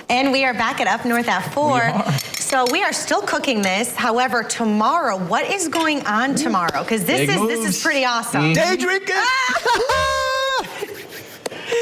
And we are back at Up North at 4. So we are still cooking this. However, tomorrow, what is going on tomorrow? Because this is pretty awesome. Day drinking!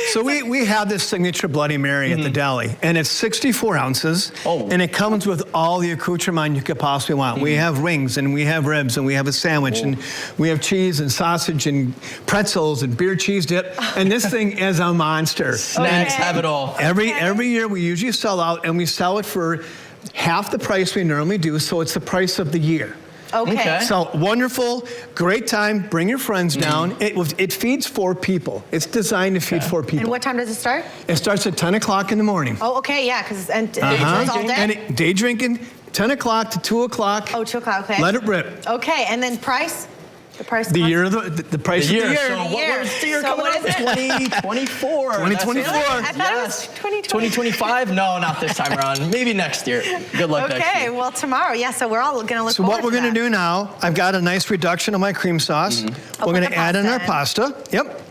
So we have this signature Bloody Mary at the deli, and it's 64 ounces, and it comes with all the accoutrement you could possibly want. We have wings, and we have ribs, and we have a sandwich, and we have cheese and sausage and pretzels and beer cheese dip, and this thing is a monster. Snacks have it all. Every year we usually sell out, and we sell it for half the price we normally do, so it's the price of the year. Okay. So wonderful, great time. Bring your friends down. It feeds 4 people. It's designed to feed 4 people. And what time does it start? It starts at 10 o'clock in the morning. Oh, okay, yeah, because it goes all day. And day drinking, 10 o'clock to 2 o'clock. Oh, 2 o'clock, okay. Let it rip. Okay, and then price? The price? The year, the price of the year. So where's the year coming up? 2024. 2024. I thought it was 2020. 2025? No, not this time around. Maybe next year. Good luck next year. Okay, well, tomorrow, yeah, so we're all going to look So forward what we're going to do now, I've got a nice reduction of my cream sauce. We're going to add in our pasta. Yep.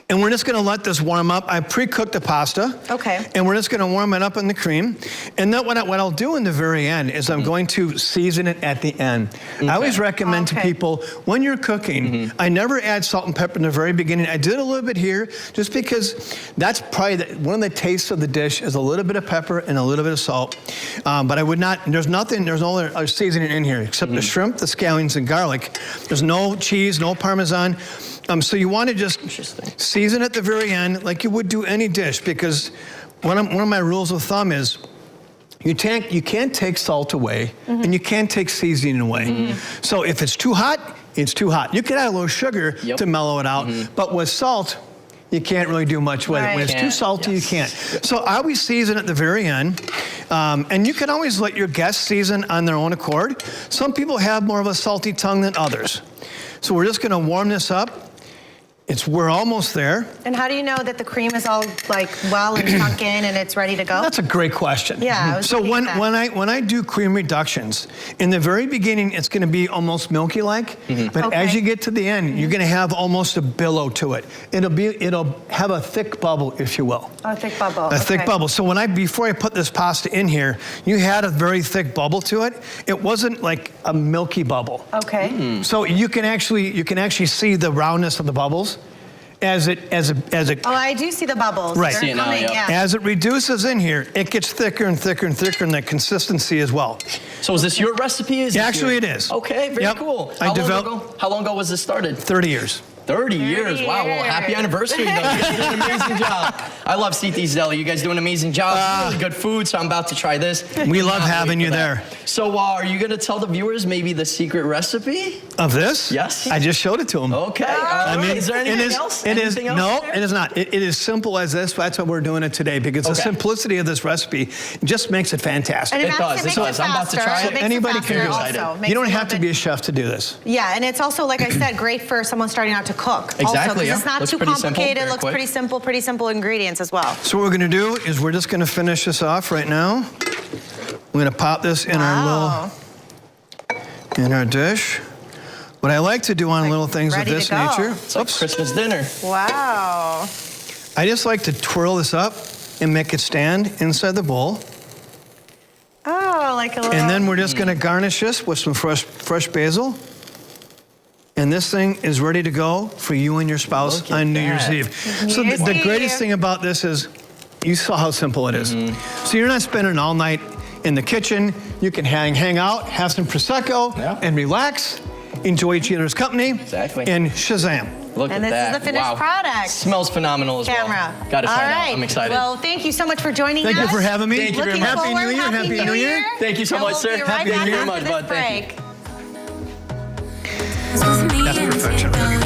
And we're just going to let this warm up. I pre-cooked the pasta. Okay. And we're just going to warm it up in the cream. And then what I'll do in the very end is I'm going to season it at the end. I always recommend to people, when you're cooking, I never add salt and pepper in the very beginning. I did a little bit here just because that's probably one of the tastes of the dish is a little bit of pepper and a little bit of salt. But I would not, there's no other seasoning in here except the shrimp, the scallions, and garlic. There's no cheese, no Parmesan. So you want to just season at the very end like you would do any dish, because one of my rules of thumb is you can't take salt away and you can't take seasoning away. So if it's too hot, it's too hot. You can add a little sugar to mellow it out, but with salt, you can't really do much with it. When it's too salty, you can't. So I always season at the very end. And you can always let your guests season on their own accord. Some people have more of a salty tongue than others. So we're just going to warm this up. We're almost there. And how do you know that the cream is all like well and sunk in and it's ready to go? That's a great question. Yeah. So when I do cream reductions, in the very beginning it's going to be almost milky-like, but as you get to the end, you're going to have almost a billow to it. It'll have a thick bubble, if you will. A thick bubble. A thick bubble. So before I put this pasta in here, you had a very thick bubble to it. It wasn't like a milky bubble. Okay. So you can actually see the roundness of the bubbles. As it Oh, I do see the bubbles. Right. They're coming, yeah. As it reduces in here, it gets thicker and thicker and thicker in that consistency as well. So is this your recipe? Actually, it is. Okay, very cool. How long ago was this started? 30 years. 30 years. Wow, well, happy anniversary. You guys do an amazing job. I love CT's Deli. You guys do an amazing job. Really good food, so I'm about to try this. We love having you there. So are you going to tell the viewers maybe the secret recipe? Of this? Yes. I just showed it to them. Okay. I mean, is there anything else? No, it is not. It is simple as this. That's why we're doing it today, because the simplicity of this recipe just makes it fantastic. And it does. I'm about to try it. Anybody can do it. You don't have to be a chef to do this. Yeah, and it's also, like I said, great for someone starting out to cook. Exactly. Also, it's not too complicated. It looks pretty simple ingredients as well. So what we're going to do is we're just going to finish this off right now. We're going to pop this in our dish. What I like to do on little things of this nature. It's like Christmas dinner. Wow. I just like to twirl this up and make it stand inside the bowl. Oh, like a little... And then we're just going to garnish this with some fresh basil. And this thing is ready to go for you and your spouse on New Year's Eve. So the greatest thing about this is you saw how simple it is. So you're not spending all night in the kitchen. You can hang out, have some Prosecco, and relax, enjoy each other's company, and Shazam. Look at that. And this is the finished product. Smells phenomenal as well. Got to try it out. I'm excited. Well, thank you so much for joining us. Thank you for having me. Thank you very much. Happy New Year. Happy New Year. Thank you so much, sir. Thank you very much, bud. Thank you. That's perfection.